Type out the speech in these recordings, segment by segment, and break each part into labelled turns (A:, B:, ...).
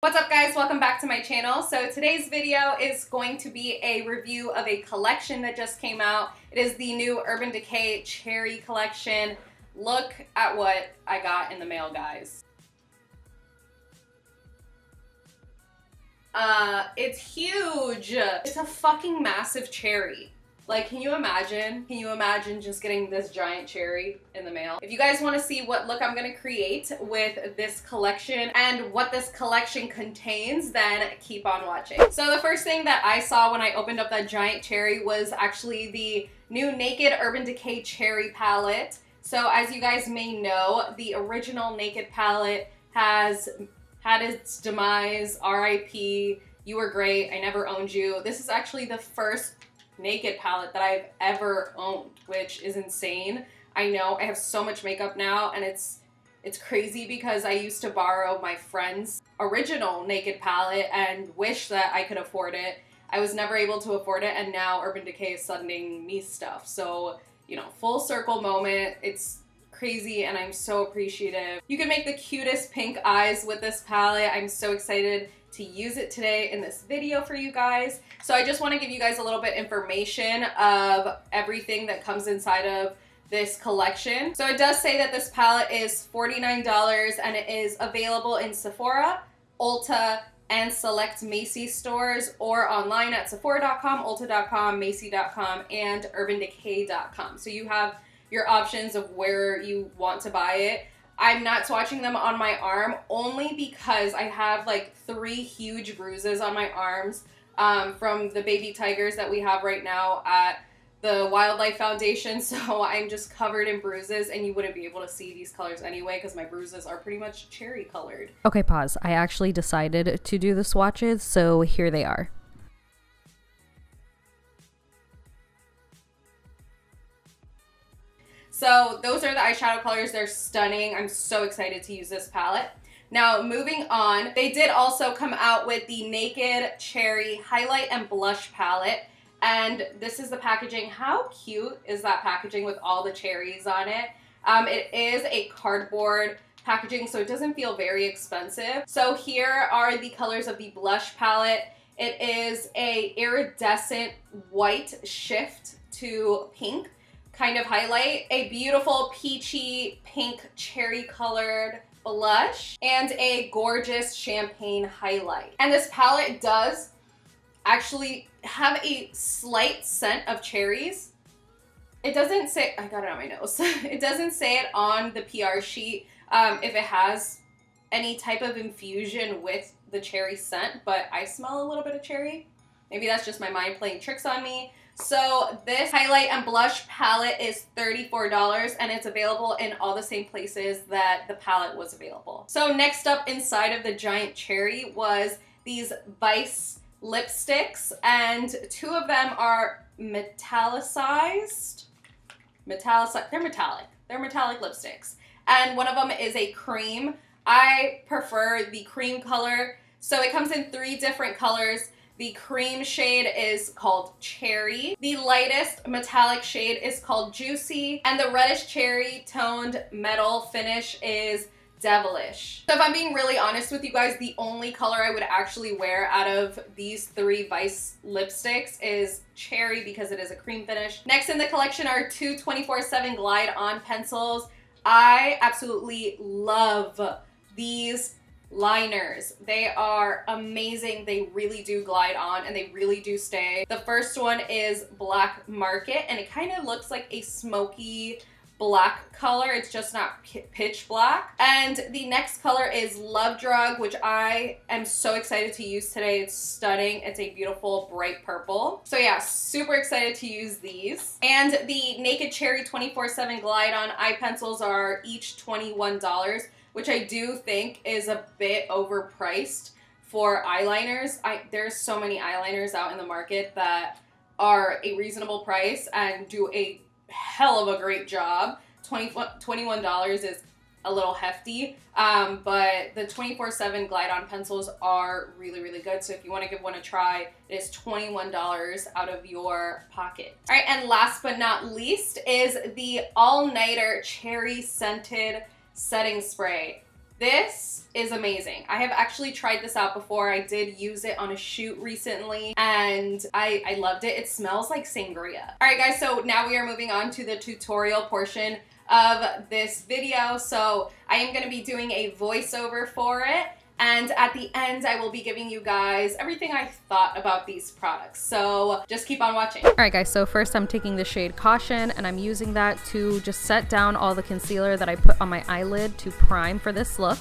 A: What's up guys, welcome back to my channel. So today's video is going to be a review of a collection that just came out. It is the new Urban Decay Cherry collection. Look at what I got in the mail, guys. It's huge. It's a fucking massive cherry. Like, can you imagine? Can you imagine just getting this giant cherry in the mail? If you guys want to see what look I'm going to create with this collection and what this collection contains, then keep on watching. So the first thing that I saw when I opened up that giant cherry was actually the new Naked Urban Decay Cherry palette. So as you guys may know, the original Naked palette has had its demise, RIP, you were great, I never owned you. This is actually the first Naked palette that I've ever owned, which is insane. I know I have so much makeup now, and it's crazy because I used to borrow my friend's original Naked palette and wish that I could afford it. I was never able to afford it, and now Urban Decay is sending me stuff. So, you know, full circle moment. It's crazy and I'm so appreciative. You can make the cutest pink eyes with this palette. I'm so excited to use it today in this video for you guys. So I just want to give you guys a little bit information of everything that comes inside of this collection. So it does say that this palette is $49 and it is available in Sephora, Ulta, and select Macy's stores, or online at Sephora.com, Ulta.com, Macy.com, and UrbanDecay.com. So you have your options of where you want to buy it. I'm not swatching them on my arm only because I have like 3 huge bruises on my arms from the baby tigers that we have right now at the Wildlife Foundation. So I'm just covered in bruises, and you wouldn't be able to see these colors anyway because my bruises are pretty much cherry colored.
B: Okay, pause. I actually decided to do the swatches, so here they are.
A: So those are the eyeshadow colors. They're stunning. I'm so excited to use this palette. Now, moving on, they did also come out with the Naked Cherry Highlight and Blush Palette. And this is the packaging. How cute is that packaging with all the cherries on it? It is a cardboard packaging, so it doesn't feel very expensive. So here are the colors of the blush palette. It is a iridescent white shift to pink kind of highlight, a beautiful peachy pink cherry colored blush, and a gorgeous champagne highlight. And this palette does actually have a slight scent of cherries. It doesn't say, I got it on my nose. It doesn't say it on the PR sheet if it has any type of infusion with the cherry scent, but I smell a little bit of cherry. Maybe that's just my mind playing tricks on me. So this highlight and blush palette is $34 and it's available in all the same places that the palette was available. So next up inside of the giant cherry was these Vice lipsticks, and 2 of them are metallicized. They're metallic. They're metallic lipsticks. And one of them is a cream. I prefer the cream color. So it comes in 3 different colors. The cream shade is called Cherry. The lightest metallic shade is called Juicy. And the reddish cherry toned metal finish is Devilish. So if I'm being really honest with you guys, the only color I would actually wear out of these 3 Vice lipsticks is Cherry because it is a cream finish. Next in the collection are 2 24/7 Glide On pencils. I absolutely love these liners. They are amazing. They really do glide on and they really do stay. The first one is Black Market, and it kind of looks like a smoky black color. It's just not pitch black. And the next color is Love Drug, which I am so excited to use today. It's stunning. It's a beautiful bright purple. So yeah, super excited to use these. And the Naked Cherry 24/7 Glide On eye pencils are each $21. Which I do think is a bit overpriced for eyeliners. There's so many eyeliners out in the market that are a reasonable price and do a hell of a great job. $21 is a little hefty, but the 24/7 Glide On pencils are really, really good. So if you want to give one a try, it is $21 out of your pocket. All right, and last but not least is the All Nighter Cherry Scented Setting Spray. This is amazing. I have actually tried this out before. I did use it on a shoot recently and I loved it. It smells like sangria. All right guys, so now we are moving on to the tutorial portion of this video. So I am going to be doing a voiceover for it. And at the end, I will be giving you guys everything I thought about these products. So just keep on watching.
B: All right, guys, so first I'm taking the shade Caution, and I'm using that to just set down all the concealer that I put on my eyelid to prime for this look.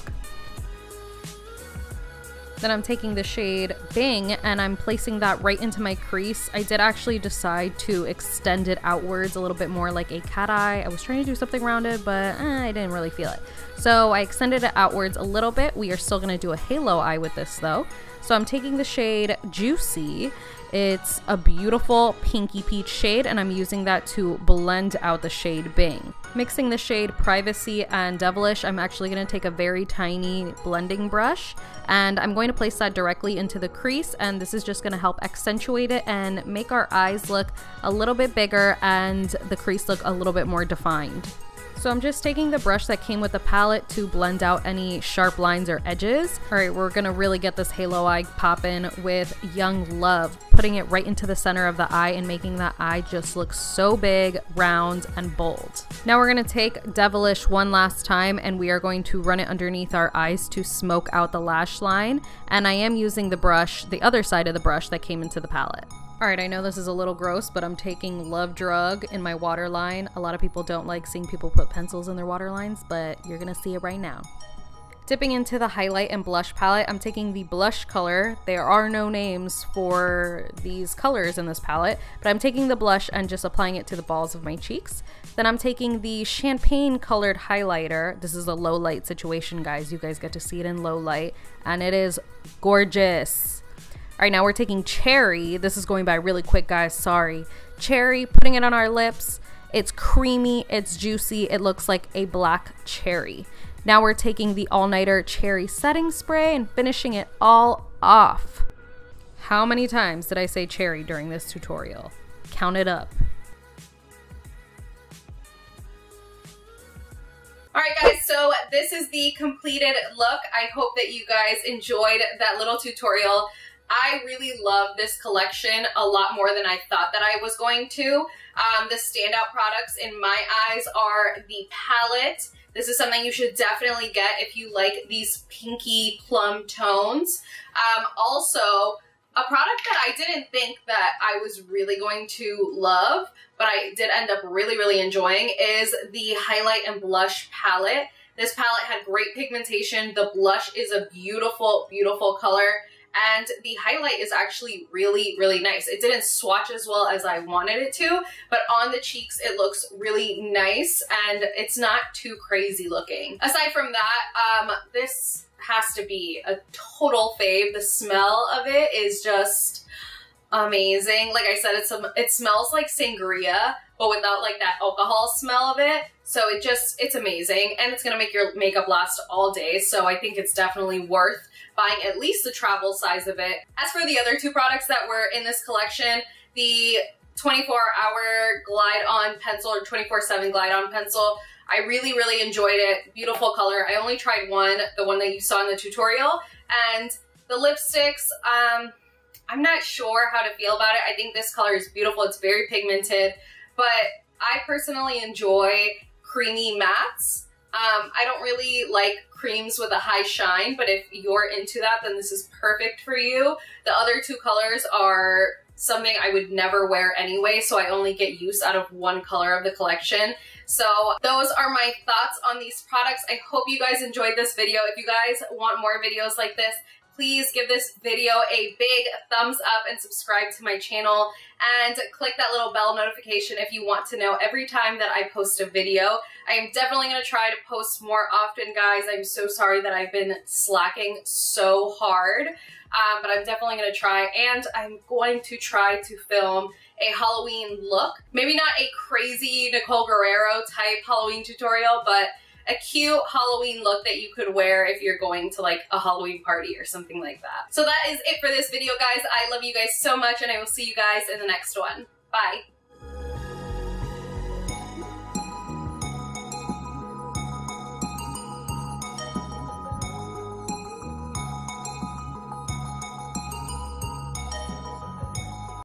B: Then I'm taking the shade Bing and I'm placing that right into my crease. I did actually decide to extend it outwards a little bit more like a cat eye. I was trying to do something rounded, but I didn't really feel it. So I extended it outwards a little bit. We are still gonna do a halo eye with this though. So I'm taking the shade Juicy. It's a beautiful pinky peach shade and I'm using that to blend out the shade Bing. Mixing the shade Privacy and Devilish, I'm actually going to take a very tiny blending brush and I'm going to place that directly into the crease, and this is just going to help accentuate it and make our eyes look a little bit bigger and the crease look a little bit more defined. So I'm just taking the brush that came with the palette to blend out any sharp lines or edges. All right, we're gonna really get this halo eye poppin' with Young Love, putting it right into the center of the eye and making that eye just look so big, round, and bold. Now we're gonna take Devilish one last time and we are going to run it underneath our eyes to smoke out the lash line. And I am using the brush, the other side of the brush that came into the palette. Alright, I know this is a little gross, but I'm taking Love Drug in my waterline. A lot of people don't like seeing people put pencils in their waterlines, but you're gonna see it right now. Dipping into the highlight and blush palette, I'm taking the blush color. There are no names for these colors in this palette, but I'm taking the blush and just applying it to the balls of my cheeks. Then I'm taking the champagne colored highlighter. This is a low light situation, guys. You guys get to see it in low light, and it is gorgeous. All right, now we're taking Cherry. This is going by really quick, guys, sorry. Cherry, putting it on our lips. It's creamy, it's juicy, it looks like a black cherry. Now we're taking the All Nighter Cherry Setting Spray and finishing it all off. How many times did I say cherry during this tutorial? Count it up.
A: All right, guys, so this is the completed look. I hope that you guys enjoyed that little tutorial. I really love this collection a lot more than I thought that I was going to. The standout products in my eyes are the palette. This is something you should definitely get if you like these pinky plum tones. Also, a product that I didn't think that I was really going to love, but I did end up really enjoying, is the highlight and blush palette. This palette had great pigmentation. The blush is a beautiful color. And the highlight is actually really nice. It didn't swatch as well as I wanted it to, but on the cheeks it looks really nice and it's not too crazy looking. Aside from that, this has to be a total fave. The smell of it is just amazing. Like I said, it smells like sangria, but without like that alcohol smell of it. So it's amazing, and it's gonna make your makeup last all day. So I think it's definitely worth buying at least the travel size of it. As for the other two products that were in this collection, the 24-hour Glide On Pencil or 24/7 Glide On Pencil, I really enjoyed it. Beautiful color. I only tried one, the one that you saw in the tutorial. And the lipsticks, I'm not sure how to feel about it. I think this color is beautiful. It's very pigmented, but I personally enjoy creamy mattes. I don't really like creams with a high shine, but if you're into that, then this is perfect for you. The other two colors are something I would never wear anyway, so I only get use out of one color of the collection. So those are my thoughts on these products. I hope you guys enjoyed this video. If you guys want more videos like this, please give this video a big thumbs up and subscribe to my channel, and click that little bell notification if you want to know every time that I post a video. I am definitely going to try to post more often, guys. I'm so sorry that I've been slacking so hard, but I'm definitely going to try, and I'm going to try to film a Halloween look. Maybe not a crazy Nicole Guerrero type Halloween tutorial, but a cute Halloween look that you could wear if you're going to like a Halloween party or something like that. So that is it for this video, guys. I love you guys so much, and I will see you guys in the next one. Bye.